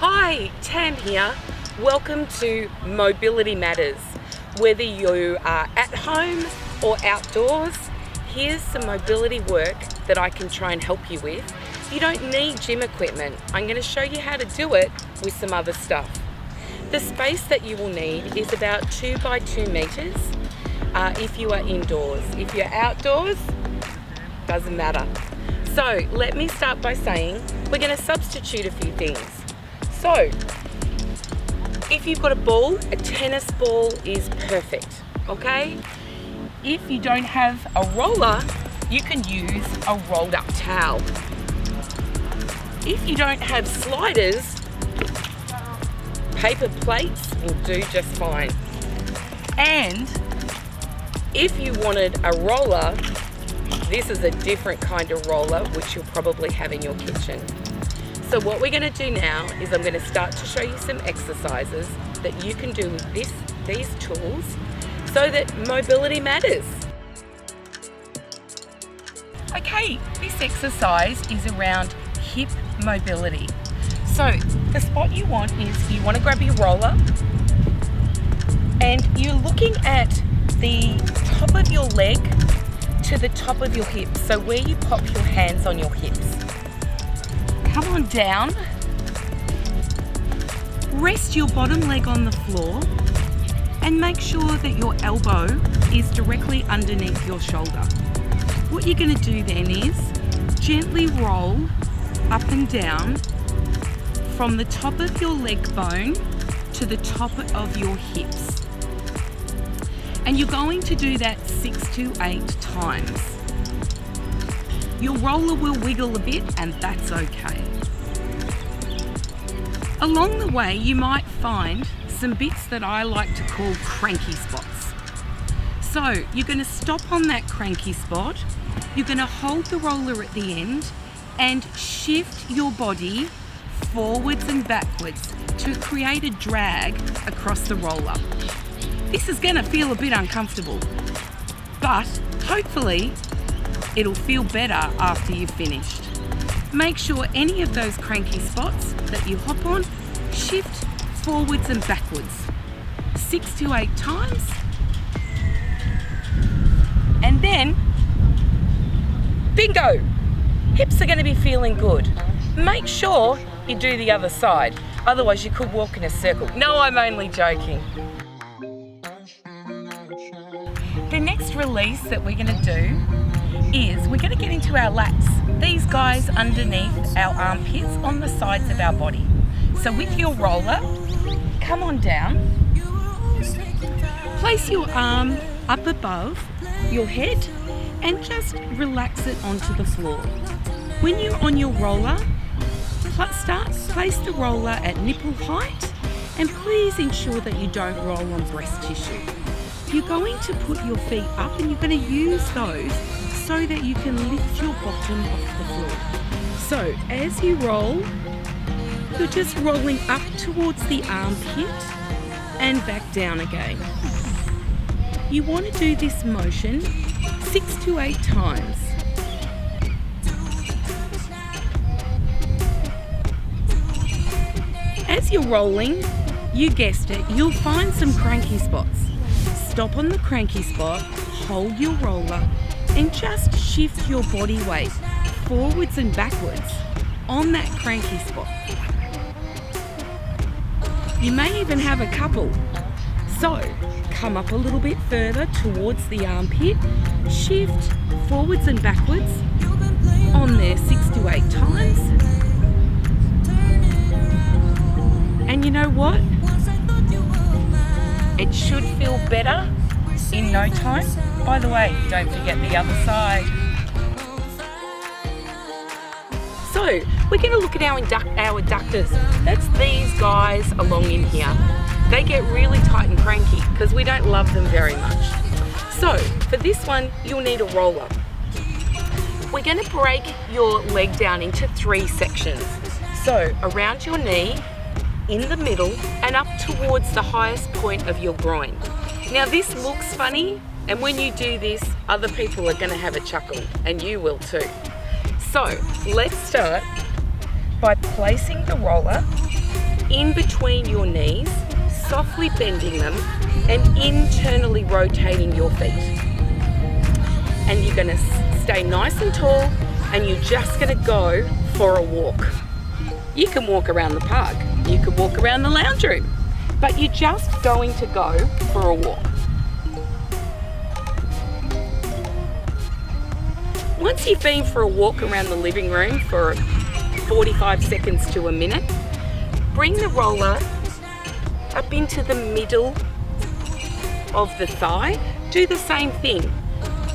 Hi, Tam here. Welcome to Mobility Matters. Whether you are at home or outdoors, here's some mobility work that I can try and help you with. You don't need gym equipment. I'm going to show you how to do it with some other stuff. The space that you will need is about 2 by 2 meters if you are indoors. If you're outdoors, doesn't matter. So let me start by saying we're going to substitute a few things. So if you've got a ball, a tennis ball is perfect, okay? If you don't have a roller, you can use a rolled up towel. If you don't have sliders, paper plates will do just fine. And if you wanted a roller, this is a different kind of roller which you'll probably have in your kitchen. So what we're going to do now is I'm going to start to show you some exercises that you can do with these tools so that mobility matters. Okay, this exercise is around hip mobility. So the spot you want is you want to grab your roller and you're looking at the top of your leg to the top of your hips, so where you pop your hands on your hips. Come on down, rest your bottom leg on the floor and make sure that your elbow is directly underneath your shoulder. What you're going to do then is gently roll up and down from the top of your leg bone to the top of your hips. And you're going to do that 6 to 8 times. Your roller will wiggle a bit and that's okay. Along the way you might find some bits that I like to call cranky spots. So you're going to stop on that cranky spot, you're going to hold the roller at the end and shift your body forwards and backwards to create a drag across the roller. This is going to feel a bit uncomfortable, but hopefully it'll feel better after you've finished. Make sure any of those cranky spots that you hop on, shift forwards and backwards 6 to 8 times, and then bingo! Hips are going to be feeling good. Make sure you do the other side, otherwise you could walk in a circle. No, I'm only joking. The next release that we're going to do is we're going to get into our lats. These guys underneath our armpits on the sides of our body. So with your roller, come on down. Place your arm up above your head and just relax it onto the floor. When you're on your roller, place the roller at nipple height and please ensure that you don't roll on breast tissue. You're going to put your feet up and you're going to use those so that you can lift your bottom off the floor. So as you roll, you're just rolling up towards the armpit and back down again. You want to do this motion 6 to 8 times. As you're rolling, you guessed it, you'll find some cranky spots. Stop on the cranky spot, hold your roller and just shift your body weight forwards and backwards on that cranky spot. You may even have a couple. So come up a little bit further towards the armpit, shift forwards and backwards on there 6 to 8 times. And you know what? It should feel better in no time. By the way, don't forget the other side. So we're going to look at our adductors. That's these guys along in here. They get really tight and cranky because we don't love them very much. So for this one, you'll need a roller. We're going to break your leg down into 3 sections. So around your knee, in the middle and up towards the highest point of your groin. Now this looks funny, and when you do this, other people are going to have a chuckle, and you will too. So let's start by placing the roller in between your knees, softly bending them and internally rotating your feet. And you're going to stay nice and tall, and you're just going to go for a walk. You can walk around the park, you can walk around the lounge room, but you're just going to go for a walk. Once you've been for a walk around the living room for 45 seconds to a minute, bring the roller up into the middle of the thigh. Do the same thing.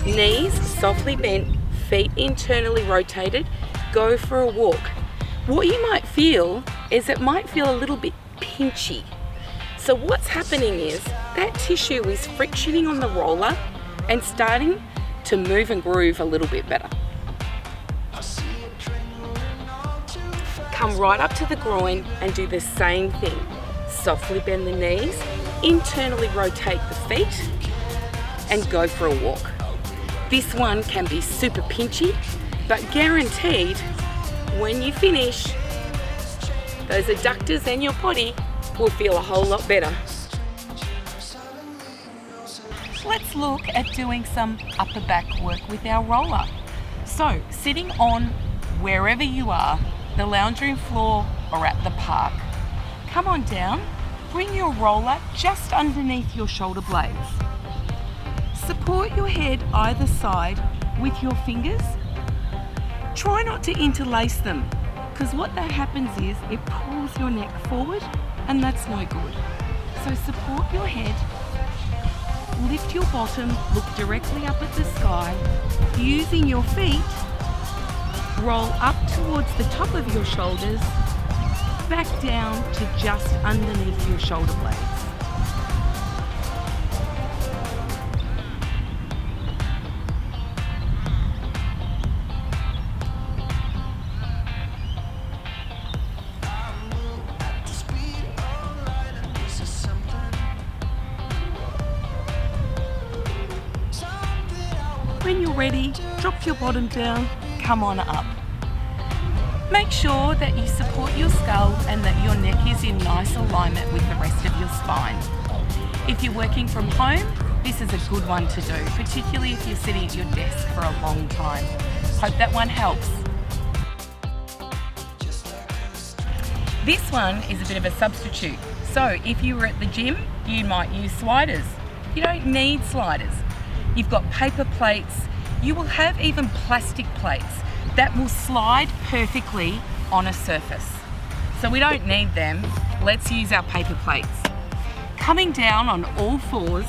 Knees softly bent, feet internally rotated, go for a walk. What you might feel is it might feel a little bit pinchy. So what's happening is that tissue is frictioning on the roller and starting to move and groove a little bit better. Come right up to the groin and do the same thing. Softly bend the knees, internally rotate the feet, and go for a walk. This one can be super pinchy, but guaranteed when you finish, those adductors and your body will feel a whole lot better. Let's look at doing some upper back work with our roller. So, sitting on wherever you are, the lounge room floor or at the park, come on down, bring your roller just underneath your shoulder blades. Support your head either side with your fingers. Try not to interlace them, because what that happens is it pulls your neck forward, and that's no good. So support your head, lift your bottom, look directly up at the sky. Using your feet, roll up towards the top of your shoulders, back down to just underneath your shoulder blades. When you're ready, drop your bottom down, come on up. Make sure that you support your skull and that your neck is in nice alignment with the rest of your spine. If you're working from home, this is a good one to do, particularly if you're sitting at your desk for a long time. Hope that one helps. This one is a bit of a substitute. So if you were at the gym, you might use sliders. You don't need sliders. You've got paper plates. You will have even plastic plates that will slide perfectly on a surface. So we don't need them. Let's use our paper plates. Coming down on all fours,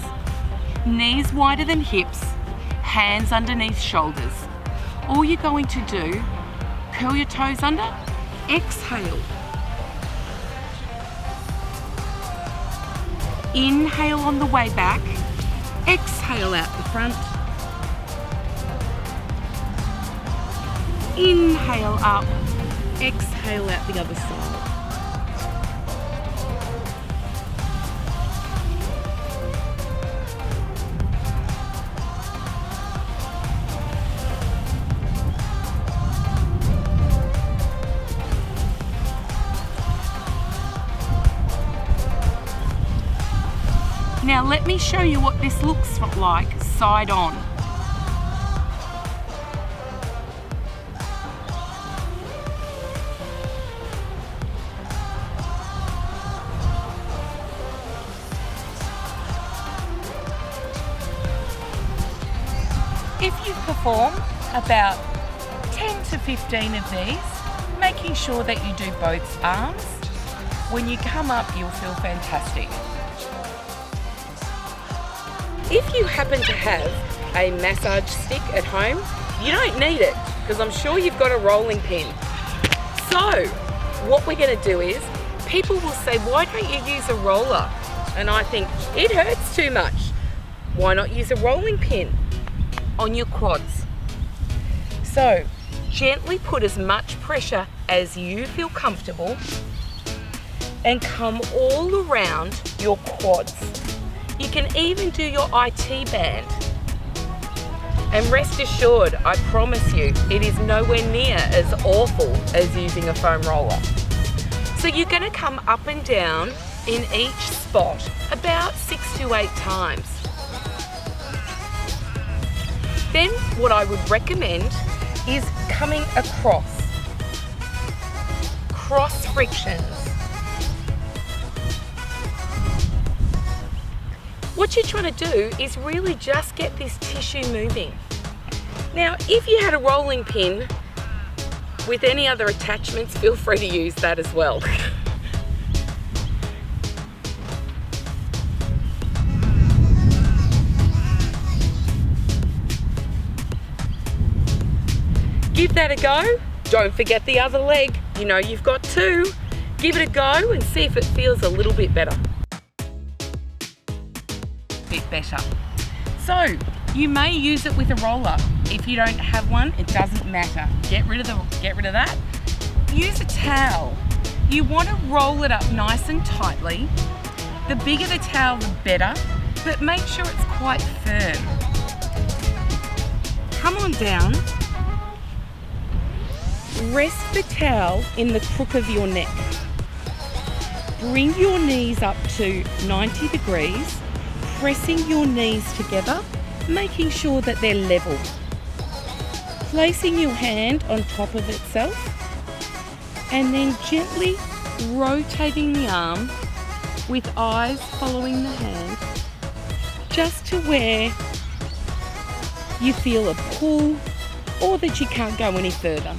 knees wider than hips, hands underneath shoulders. All you're going to do, curl your toes under, exhale. Inhale on the way back, exhale out the front. Inhale up, exhale out the other side. Now let me show you what this looks like side on. If you perform about 10 to 15 of these, making sure that you do both arms, when you come up you'll feel fantastic. If you happen to have a massage stick at home, you don't need it because I'm sure you've got a rolling pin. So what we're going to do is, people will say, why don't you use a roller? And I think, it hurts too much. Why not use a rolling pin on your quads? So gently put as much pressure as you feel comfortable and come all around your quads. You can even do your IT band. And rest assured, I promise you, it is nowhere near as awful as using a foam roller. So you're going to come up and down in each spot about 6 to 8 times. Then what I would recommend is coming across, cross frictions. What you're trying to do is really just get this tissue moving. Now, if you had a rolling pin with any other attachments, feel free to use that as well. Give that a go. Don't forget the other leg. You know you've got 2. Give it a go and see if it feels a little bit better. So you may use it with a roller. If you don't have one, it doesn't matter. Get rid of that. Use a towel. You want to roll it up nice and tightly. The bigger the towel, the better, but make sure it's quite firm. Come on down. Rest the towel in the crook of your neck. Bring your knees up to 90 degrees, pressing your knees together, making sure that they're level. Placing your hand on top of itself and then gently rotating the arm with eyes following the hand just to where you feel a pull or that you can't go any further.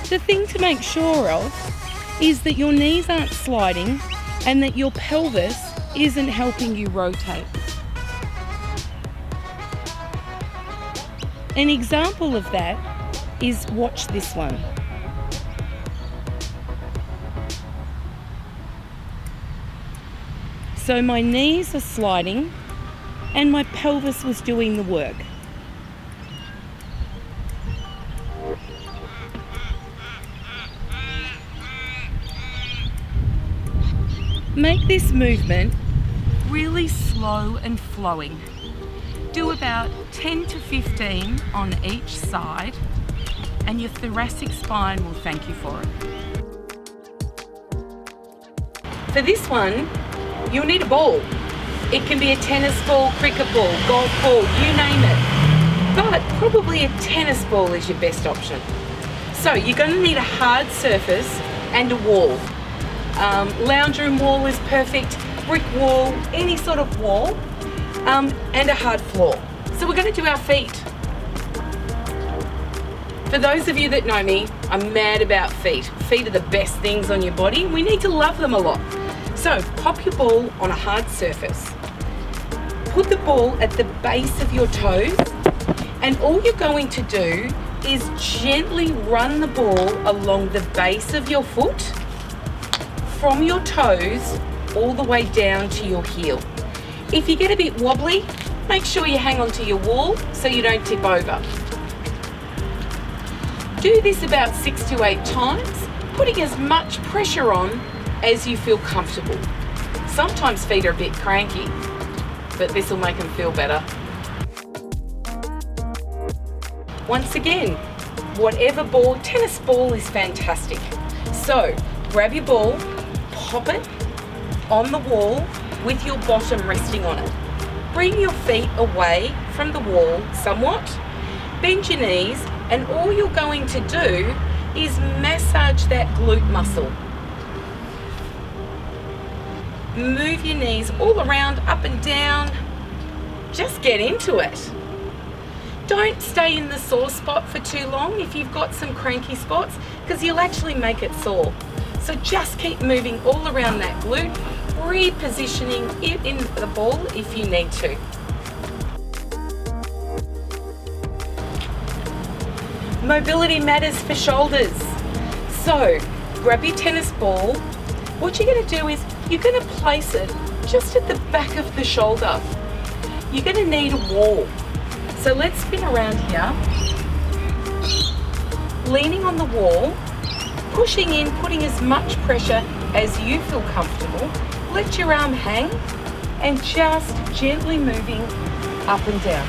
The thing to make sure of is that your knees aren't sliding and that your pelvis isn't helping you rotate. An example of that is, watch this one. So my knees are sliding and my pelvis was doing the work. Make this movement really slow and flowing. Do about 10 to 15 on each side and your thoracic spine will thank you for it. For this one, you'll need a ball. It can be a tennis ball, cricket ball, golf ball, you name it. But probably a tennis ball is your best option. So you're going to need a hard surface and a wall. Lounge room wall is perfect, brick wall, any sort of wall, and a hard floor. So we're going to do our feet. For those of you that know me, I'm mad about feet. Feet are the best things on your body. We need to love them a lot. So pop your ball on a hard surface. Put the ball at the base of your toes, and all you're going to do is gently run the ball along the base of your foot from your toes all the way down to your heel. If you get a bit wobbly, make sure you hang onto your wall so you don't tip over. Do this about 6 to 8 times, putting as much pressure on as you feel comfortable. Sometimes feet are a bit cranky, but this will make them feel better. Once again, whatever ball, tennis ball is fantastic. So grab your ball, pop it on the wall with your bottom resting on it. Bring your feet away from the wall somewhat, bend your knees, and all you're going to do is massage that glute muscle. Move your knees all around, up and down. Just get into it. Don't stay in the sore spot for too long if you've got some cranky spots, because you'll actually make it sore. So just keep moving all around that glute, repositioning it in the ball if you need to. Mobility matters for shoulders. So grab your tennis ball. What you're going to do is you're going to place it just at the back of the shoulder. You're going to need a wall. So let's spin around here, leaning on the wall, pushing in, putting as much pressure as you feel comfortable. Let your arm hang and just gently moving up and down,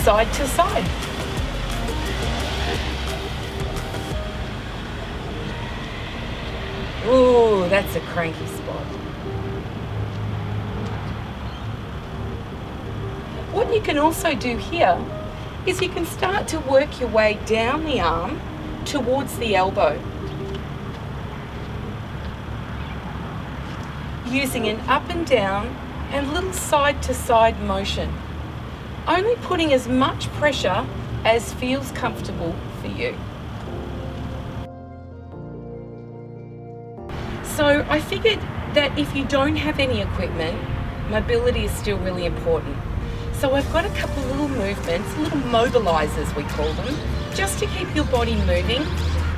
side to side. Oh, that's a cranky spot. What you can also do here is you can start to work your way down the arm towards the elbow, using an up and down and little side to side motion, only putting as much pressure as feels comfortable for you. So I figured that if you don't have any equipment, mobility is still really important. So I've got a couple of little movements, little mobilizers we call them, just to keep your body moving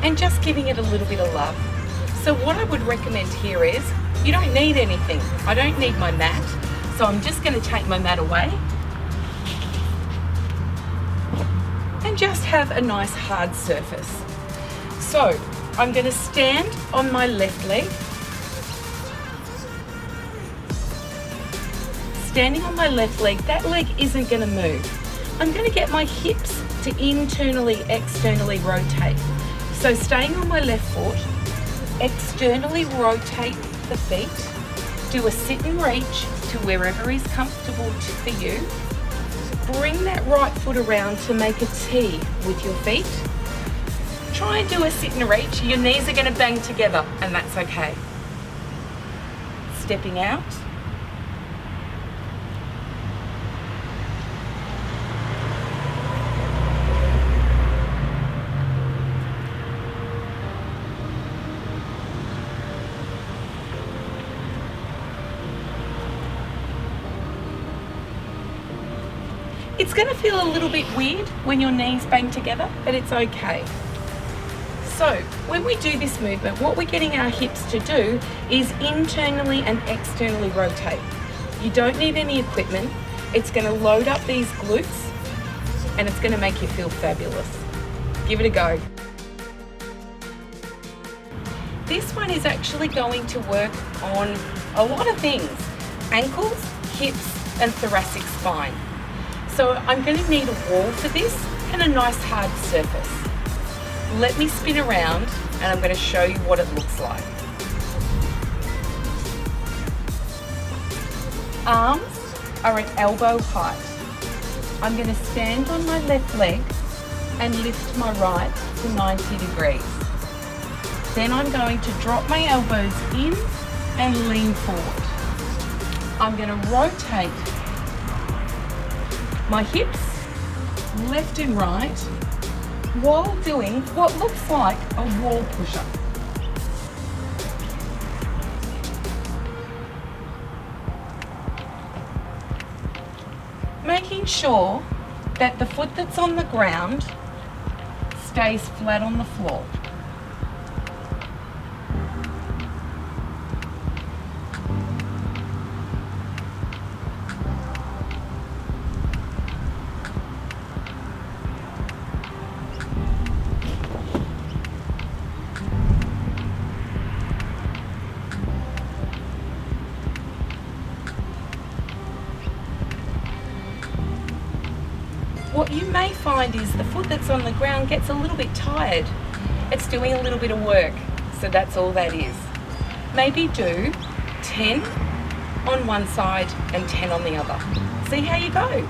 and just giving it a little bit of love. So what I would recommend here is, you don't need anything. I don't need my mat, so I'm just going to take my mat away and just have a nice hard surface. So I'm going to stand on my left leg. Standing on my left leg, that leg isn't going to move. I'm going to get my hips to internally, externally rotate. So staying on my left foot, externally rotate the feet, do a sit and reach to wherever is comfortable for you. Bring that right foot around to make a T with your feet. Try and do a sit and reach. Your knees are going to bang together, and that's okay. Stepping out. It's going to feel a little bit weird when your knees bang together, but it's okay. So when we do this movement, what we're getting our hips to do is internally and externally rotate. You don't need any equipment. It's going to load up these glutes and it's going to make you feel fabulous. Give it a go. This one is actually going to work on a lot of things: ankles, hips, and thoracic spine. So I'm going to need a wall for this and a nice hard surface. Let me spin around and I'm going to show you what it looks like. Arms are at elbow height. I'm going to stand on my left leg and lift my right to 90 degrees. Then I'm going to drop my elbows in and lean forward. I'm going to rotate my hips left and right while doing what looks like a wall push-up. Making sure that the foot that's on the ground stays flat on the floor. What you may find is the foot that's on the ground gets a little bit tired. It's doing a little bit of work, so that's all that is. Maybe do 10 on one side and 10 on the other. See how you go.